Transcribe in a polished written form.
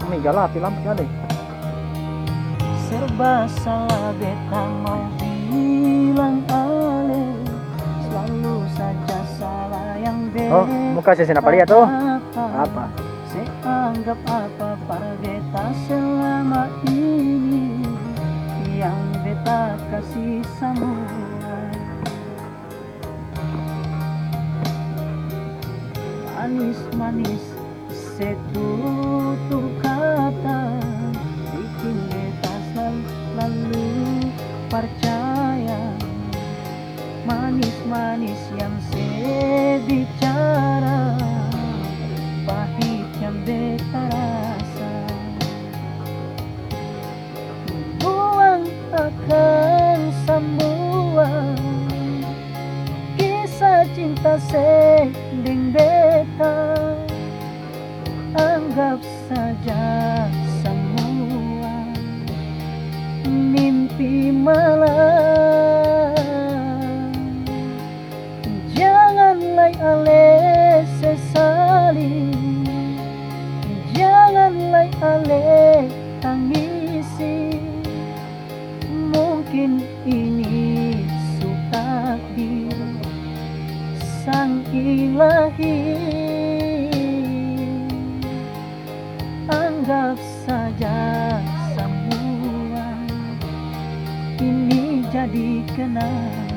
Mega lah film kali. Serba salah beta mau bilang ale, selalu saja salah yang beta. Oh, muka saya kenapa lihat tuh? Apa? Saya anggap apa para beta selama ini, yang beta kasih semua. Manis-manis setutur kata bikin beta selalu percaya. Manis-manis yang saya bicara, pahit yang beta rasa. Buang akan semua kisah cinta sedang beta, anggap saja semua mimpi malam. Janganlah ale sesali, janganlah ale tangisi. Mungkin ini takdir sang ilahi. Anggap saja semua ini jadi kenangan.